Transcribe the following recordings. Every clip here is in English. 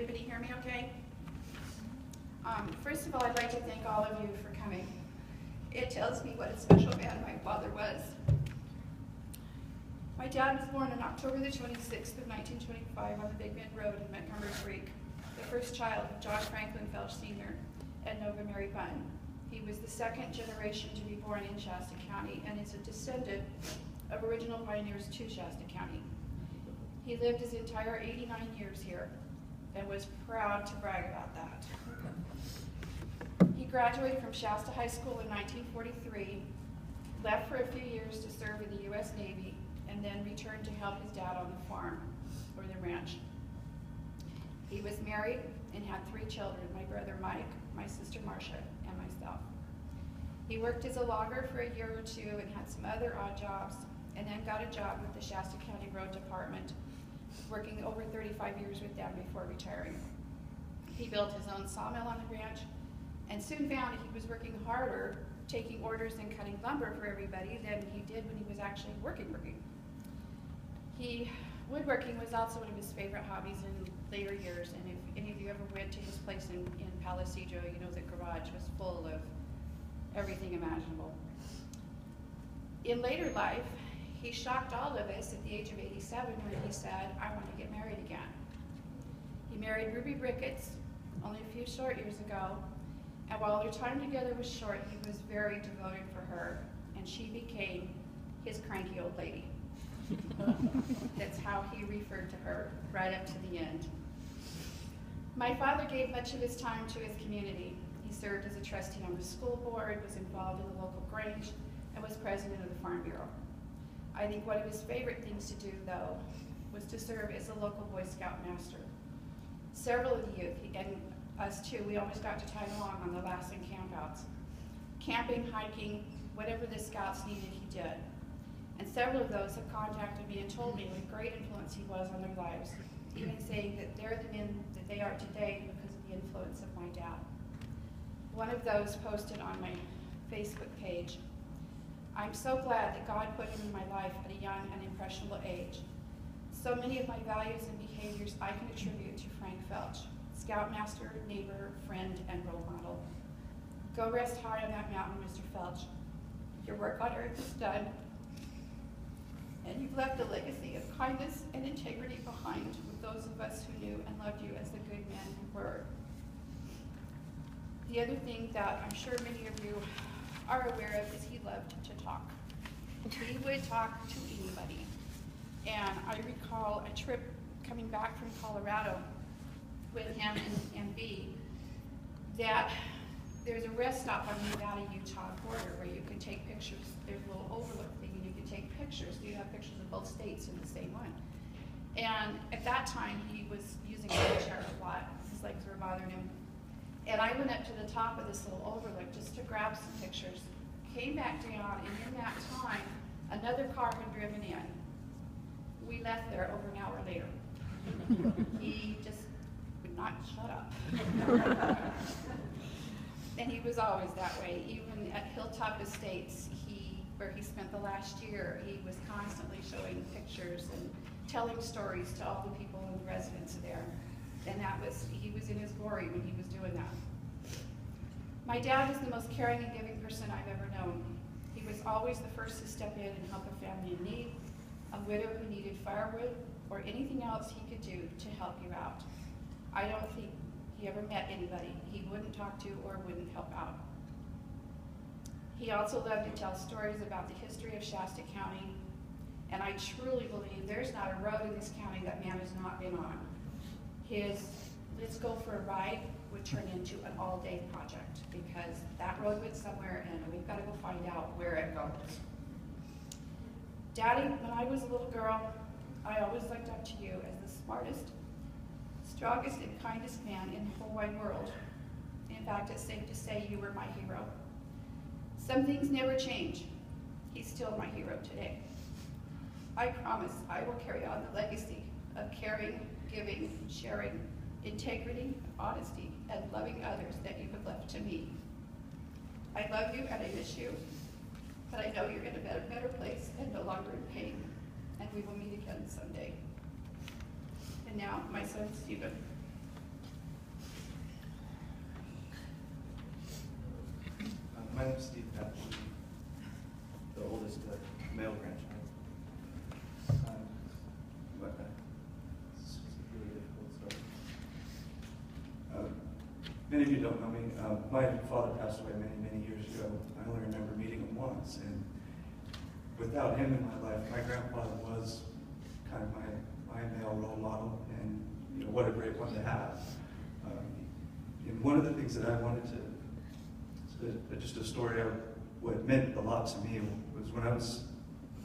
everybody hear me okay? First of all, I'd like to thank all of you for coming. It tells me what a special man my father was. My dad was born on October the 26th of 1925 on the Big Bend Road in Montgomery Creek, the first child of John Franklin Felch Sr. and Nova Mary Bunn. He was the second generation to be born in Shasta County and is a descendant of original pioneers to Shasta County. He lived his entire 89 years here and was proud to brag about that. He graduated from Shasta High School in 1943, left for a few years to serve in the U.S. Navy, and then returned to help his dad on the farm, or the ranch. He was married and had 3 children, my brother Mike, my sister Marcia, and myself. He worked as a logger for a year or two and had some other odd jobs, and then got a job with the Shasta County Road Department, working over 35 years with them before retiring. He built his own sawmill on the ranch and soon found that he was working harder taking orders and cutting lumber for everybody than he did when he was actually working. Woodworking was also one of his favorite hobbies in later years, and if any of you ever went to his place in Palisadro, you know the garage was full of everything imaginable. In later life, he shocked all of us at the age of 87 when he said, "I want to get married again." He married Ruby Ricketts only a few short years ago, and while their time together was short, he was very devoted for her, and she became his cranky old lady. That's how he referred to her right up to the end. My father gave much of his time to his community. He served as a trustee on the school board, was involved in the local Grange, and was president of the Farm Bureau. I think one of his favorite things to do, though, was to serve as a local Boy Scout master. Several of the youth, and us too, we always got to tag along on the Lassen campouts. Camping, hiking, whatever the scouts needed, he did. And several of those have contacted me and told me what a great influence he was on their lives, even saying that they're the men that they are today because of the influence of my dad. One of those posted on my Facebook page, "I'm so glad that God put him in my life at a young and impressionable age. So many of my values and behaviors I can attribute to Frank Felch, scoutmaster, neighbor, friend, and role model. Go rest high on that mountain, Mr. Felch. Your work on earth is done, and you've left a legacy of kindness and integrity behind with those of us who knew and loved you as the good man you were." The other thing that I'm sure many of you are aware of is he loved to talk. He would talk to anybody. And I recall a trip coming back from Colorado with him and B, that there's a rest stop on the Nevada-Utah border where you can take pictures. There's a little overlook thing and you can take pictures. You have pictures of both states in the same one. And at that time, he was using a wheelchair a lot. His legs were bothering him. And I went up to the top of this little overlook just to grab some pictures. Came back down, and in that time, another car had driven in. We left there over an hour later. He just would not shut up. And he was always that way. Even at Hilltop Estates, where he spent the last year, he was constantly showing pictures and telling stories to all the people and the residents there. And he was in his glory when he was doing that. My dad was the most caring and giving person I've ever known. He was always the first to step in and help a family in need, a widow who needed firewood, or anything else he could do to help you out. I don't think he ever met anybody he wouldn't talk to or wouldn't help out. He also loved to tell stories about the history of Shasta County, and I truly believe there's not a road in this county that man has not been on. His "let's go for a ride" would turn into an all-day project because that road went somewhere and we've got to go find out where it goes. Daddy, when I was a little girl, I always looked up to you as the smartest, strongest, and kindest man in the whole wide world. In fact, it's safe to say you were my hero. Some things never change. He's still my hero today. I promise I will carry on the legacy of caring, giving, sharing, integrity, honesty, and loving others that you have left to me. I love you and I miss you, but I know you're in a better place and no longer in pain, and we will meet again someday. And now, my son, Stephen. I'm Steve Patrick, the oldest male grandchild. But it's really difficult story. Many of you don't know me. My father passed away many, many years ago. I only remember meeting him once, and without him in my life, my grandfather was kind of my male role model, and what a great one to have. And one of the things that I wanted to just a story of what meant a lot to me was when I was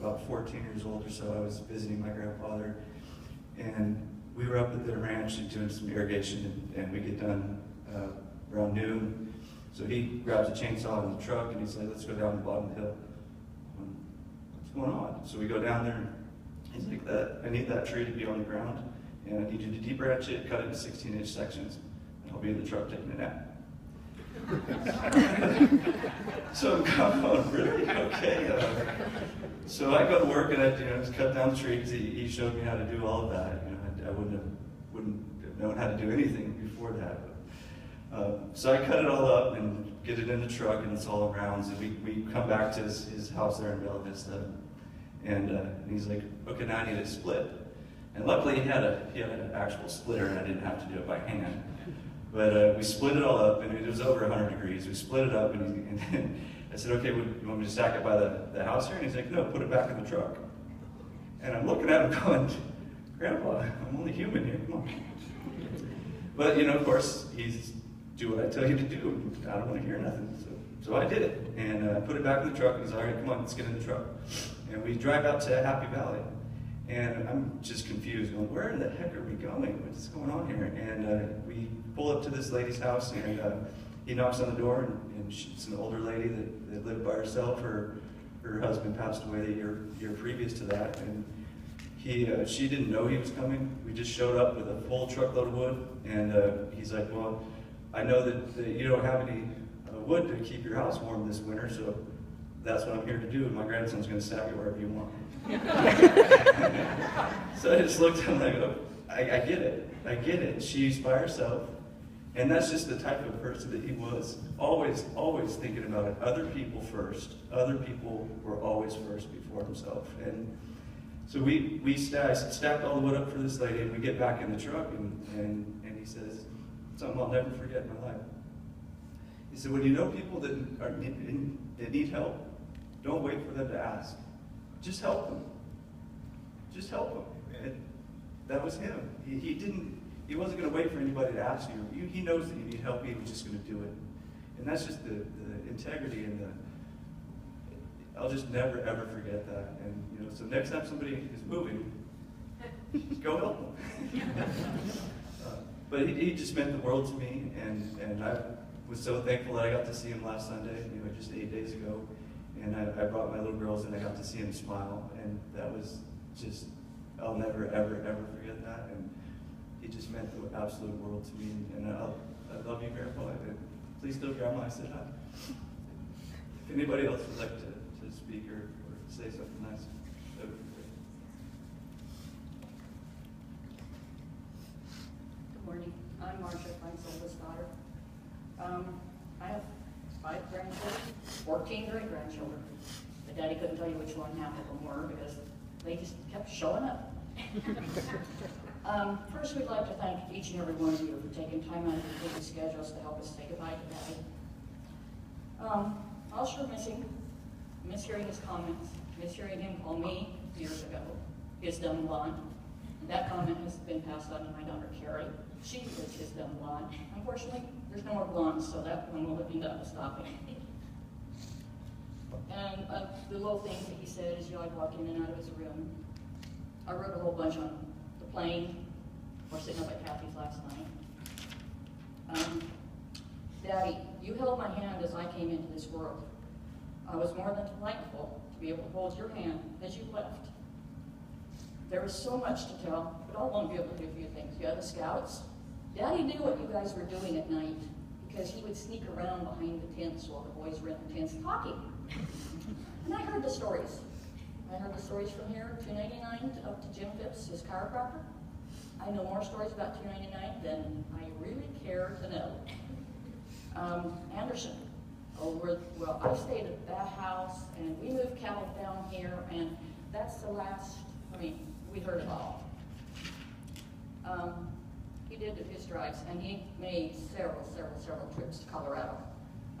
about 14 years old or so, I was visiting my grandfather, and we were up at the ranch and doing some irrigation, and we get done around noon. So he grabs a chainsaw in the truck, and he's like, let's go down the bottom of the hill. What's going on? So we go down there, and he's like, I need that tree to be on the ground, and I need you to deep branch it, cut it into 16-inch sections, and I'll be in the truck taking a nap. So I'm going, really? Okay. So I go to work and I just cut down the tree because he showed me how to do all of that. I wouldn't have known how to do anything before that. So I cut it all up and get it in the truck, and it's all around. So we come back to his house there in Bella Vista, and he's like, okay, now I need it split. And luckily he had an actual splitter, and I didn't have to do it by hand. But we split it all up, and it was over 100 degrees. We split it up, and I said, okay, you want me to stack it by the house here? And he's like, no, put it back in the truck. And I'm looking at him going, Grandpa, I'm only human here, come on. But, of course, he's do what I tell you to do. I don't want to hear nothing. So I did it, and put it back in the truck, and he's all right, come on, let's get in the truck. And we drive out to Happy Valley. And I'm just confused, going, where in the heck are we going? What's going on here? And we pull up to this lady's house, and he knocks on the door, and she's an older lady that lived by herself. Her husband passed away the year previous to that, and she didn't know he was coming. We just showed up with a full truckload of wood, and he's like, well, I know that you don't have any wood to keep your house warm this winter, so that's what I'm here to do, and my grandson's going to stab you wherever you want. So I just looked at him and I go, I get it. She's by herself. And that's just the type of person that he was. Always, always thinking about it. Other people first. Other people were always first before himself. And so we stacked all the wood up for this lady, and we get back in the truck, and he says, something I'll never forget in my life. He said, when you know people that need help, don't wait for them to ask. Just help them. Just help them. And that was him. He wasn't going to wait for anybody to ask you. He knows that you need help. He was just going to do it. And that's just the integrity and I'll just never ever forget that. And so next time somebody is moving, go help them. But he just meant the world to me, and I was so thankful that I got to see him last Sunday, just 8 days ago. And I brought my little girls, and I got to see him smile, and that was just, I'll never, ever, ever forget that. And he just meant the absolute world to me. And I love you, Grandpa, and please tell Grandma I said hi. If anybody else would like to speak or say something nice, that would be great. Good morning. I'm Marcia, Frank's oldest daughter. I have 5 grandchildren, 14 great-grandchildren. My daddy couldn't tell you which one half of them were because they just kept showing up. First, we'd like to thank each and every one of you for taking time out of your busy schedules to help us say goodbye to Daddy. I'll sure miss him. Miss hearing his comments. Miss hearing him call me years ago his dumb blonde. And that comment has been passed on to my daughter Carrie. She is his dumb blonde. Unfortunately, there's no more blondes, so that one will end up stopping. And the little things that he said as I'd walk in and out of his room. I wrote a whole bunch on the plane or sitting up at Kathy's last night. Daddy, you held my hand as I came into this world. I was more than thankful to be able to hold your hand as you left. There was so much to tell, but I won't be able to do a few things. You had the scouts. Daddy knew what you guys were doing at night because he would sneak around behind the tents while the boys were in the tents talking. And I heard the stories. I heard the stories from here, 299 up to Jim Phipps, his chiropractor. I know more stories about 299 than I really care to know. Anderson, Well, I stayed at that house, and we moved cattle down here, and that's the last, we heard it all. He did his drives, and he made several trips to Colorado.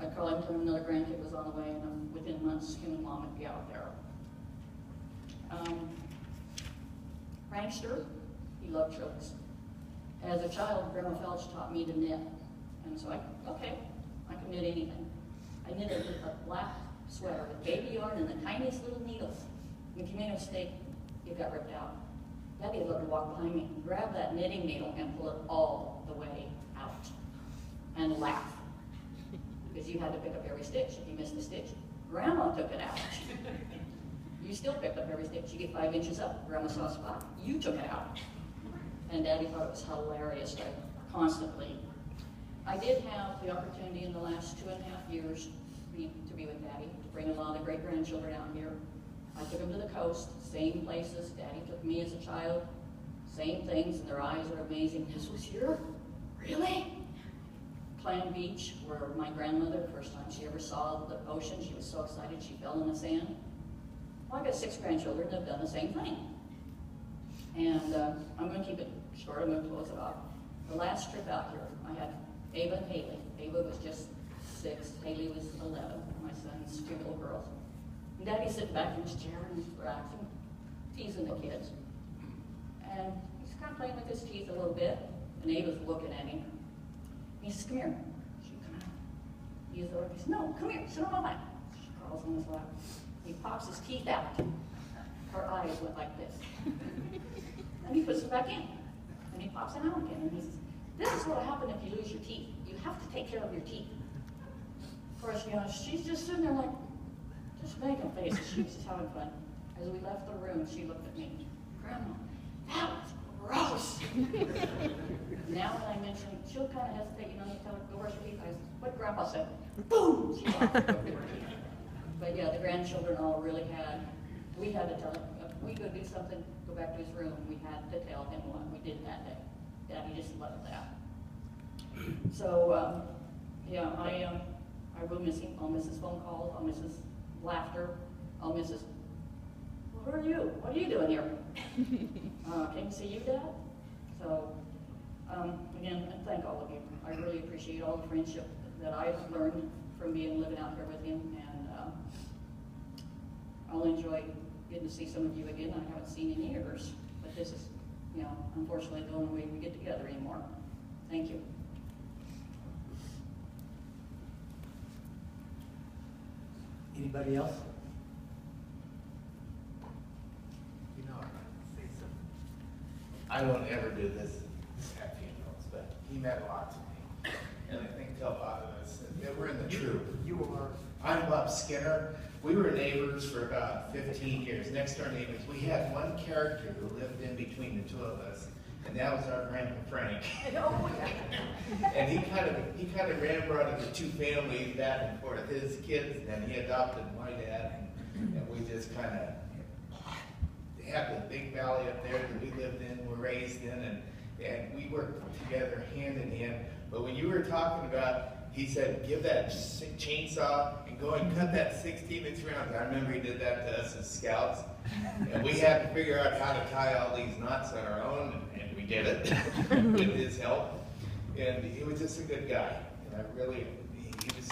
I'd call him to another grandkid was on the way, and within months, him and Mom would be out there. Prankster, he loved trucks. As a child, Grandma Felch taught me to knit, and so I can knit anything. I knitted a black sweater with baby yarn and the tiniest little needles. If you made a mistake, it got ripped out. Daddy would love to walk behind me, grab that knitting needle, and pull it all the way out, and laugh. Because you had to pick up every stitch. If you missed a stitch, Grandma took it out. You still picked up every stitch. You get 5 inches up, Grandma saw a spot, you took it out. And Daddy thought it was hilarious, right? Constantly. I did have the opportunity in the last 2.5 years to be with Daddy, to bring a lot of the great-grandchildren out here. I took them to the coast, same places Daddy took me as a child, same things, and their eyes are amazing. This was here? Really? Clam Beach, where my grandmother, the first time she ever saw the ocean, she was so excited she fell in the sand. Well, I got 6 grandchildren that have done the same thing. And I'm going to keep it short, I'm going to close it off. The last trip out here, I had Ava and Haley. Ava was just 6, Haley was 11, my son's 2 little girls. And Daddy's sitting back in his chair and he's relaxing, teasing the kids. And he's kind of playing with his teeth a little bit, and Ava's looking at him. He says, "Come here." She come out. He says, "No, come here, sit on my lap." She crawls on his lap. He pops his teeth out. Her eyes went like this. And he puts them back in. And he pops them out again. And he says, "This is what will happen if you lose your teeth. You have to take care of your teeth." Of course, she's just sitting there like, just making faces. She was just having fun. As we left the room, she looked at me. "Grandma, that was gross." Now when I mention, she'll kind of hesitate, tell her, "Go brush your teeth." I said, "What Grandpa said?" Boom! She walked over to her teeth. But yeah, the grandchildren all really we had to tell him, if we go do something, go back to his room, we had to tell him what we did that day. Daddy just loved that. So, yeah, I will miss him. I'll miss his phone calls. I'll miss his laughter. I'll miss his, "Well, who are you? What are you doing here?" "Came to see you, Dad?" So, again, thank all of you. I really appreciate all the friendship that I've learned from living out here with him, and I'll enjoy getting to see some of you again. I haven't seen in years, but this is, unfortunately the only way we get together anymore. Thank you. Anybody else? I'd like to say something. I don't ever do this at funerals, but he meant a lot to me, and I think to a lot of us. And we're in the troop. You are. I'm Bob Skinner. We were neighbors for about 15 years, next door neighbors. We had one character who lived in between the 2 of us, and that was our grandpa Frank. Oh, yeah. And he kind of ran brought the 2 families back and forth, his kids, and then he adopted my dad, and we just kind of had the big valley up there that we lived in, were raised in, and we worked together hand in hand. But when you were talking about, he said, "Give that chainsaw and go and cut that 16-inch rounds." I remember he did that to us as scouts, and we had to figure out how to tie all these knots on our own, and we did it with his help. And he was just a good guy, and I really,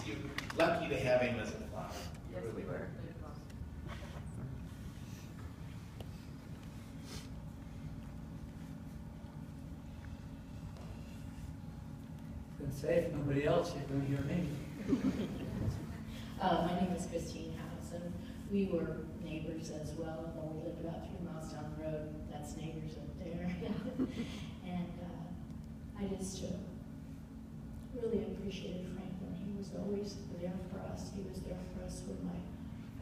you lucky to have him as a father. Yes, we were. Gonna say, if nobody else, you're gonna hear me. My name is Christine Howson. We were neighbors as well, although we lived about 3 miles down the road. That's neighbors up there. And I just really appreciated Franklin. He was always there for us. He was there for us when my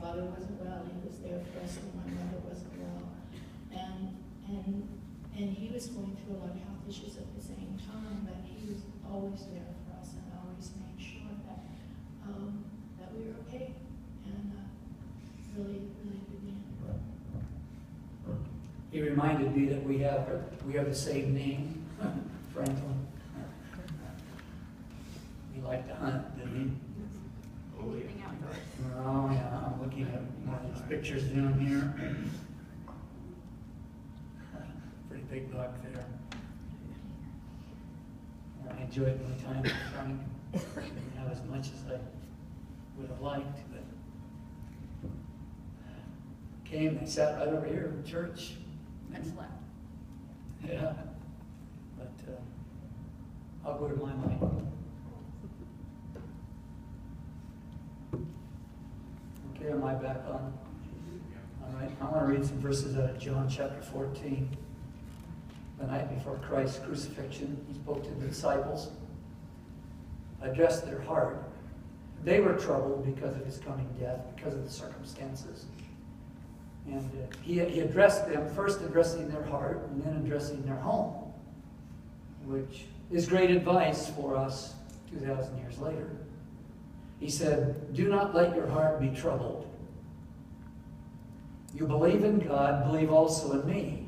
father wasn't well. He was there for us when my mother wasn't well. And he was going through a lot of health issues at the same time, but he was always there for us and always made sure that that we were okay. And really, really good man. He reminded me that we have the same name, Franklin. He liked to hunt, didn't he? Oh, Oh, yeah, I'm looking at one of these pictures down here. Pretty big buck there. I enjoyed my time with Frank. Didn't have as much as I would have liked, but came, they sat right over here in church. And slept. Yeah, but I'll go to my mic. Okay, am I back on? All right, I want to read some verses out of John chapter 14. The night before Christ's crucifixion, he spoke to the disciples, addressed their heart. They were troubled because of his coming death, because of the circumstances. And he addressed them, first addressing their heart and then addressing their home, which is great advice for us 2,000 years later. He said, "Do not let your heart be troubled. You believe in God, believe also in me.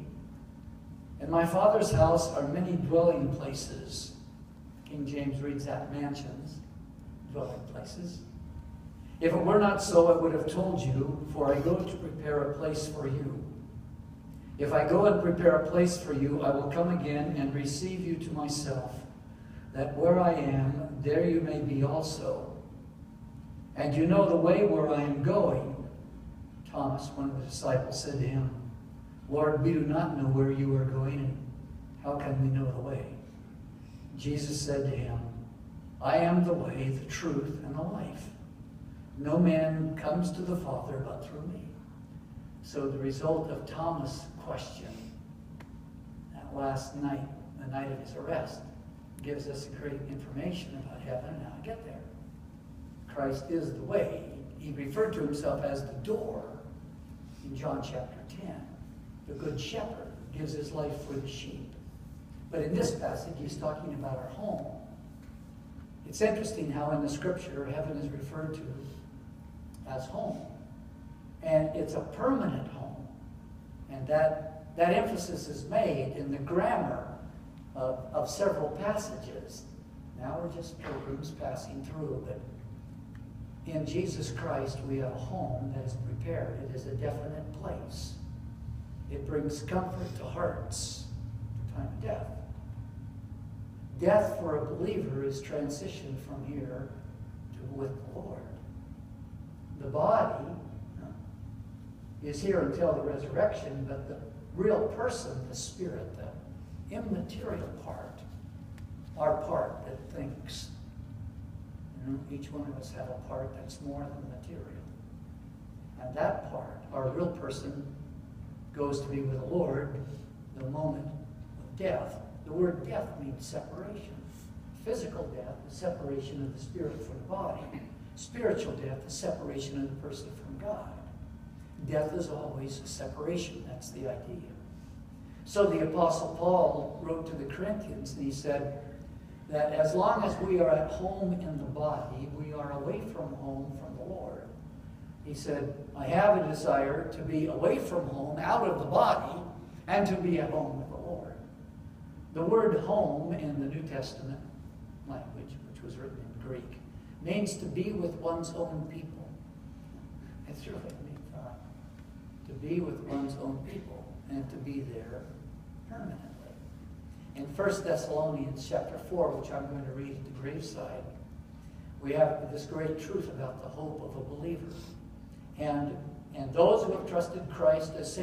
In my Father's house are many dwelling places." King James reads that mansions, dwelling places. "If it were not so, I would have told you, for I go to prepare a place for you. If I go and prepare a place for you, I will come again and receive you to myself, that where I am, there you may be also. And you know the way where I am going." Thomas, one of the disciples, said to him, "Lord, we do not know where you are going, and how can we know the way?" Jesus said to him, "I am the way, the truth, and the life. No man comes to the Father but through me." So the result of Thomas' question that last night, the night of his arrest, gives us great information about heaven and how to get there. Christ is the way. He referred to himself as the door in John chapter 10. The good shepherd gives his life for the sheep. But in this passage, he's talking about our home. It's interesting how in the scripture, heaven is referred to as home. And it's a permanent home. And that emphasis is made in the grammar of several passages. Now we're just pilgrims passing through, but in Jesus Christ, we have a home that is prepared. It is a definite place. It brings comfort to hearts at the time of death. Death for a believer is transition from here to with the Lord. The body is here until the resurrection, but the real person, the spirit, the immaterial part, our part that thinks. Each one of us have a part that's more than material. And that part, our real person, goes to be with the Lord the moment of death. The word death means separation. Physical death, the separation of the spirit from the body. Spiritual death, the separation of the person from God. Death is always a separation. That's the idea. So the Apostle Paul wrote to the Corinthians, and he said that as long as we are at home in the body, we are away from home from the Lord. He said, "I have a desire to be away from home, out of the body, and to be at home with the Lord." The word home in the New Testament language, which was written in Greek, means to be with one's own people. It's really a neat thought. To be with one's own people and to be there permanently. In 1 Thessalonians chapter 4, which I'm going to read at the graveside, we have this great truth about the hope of a believer. And those who have trusted Christ as Savior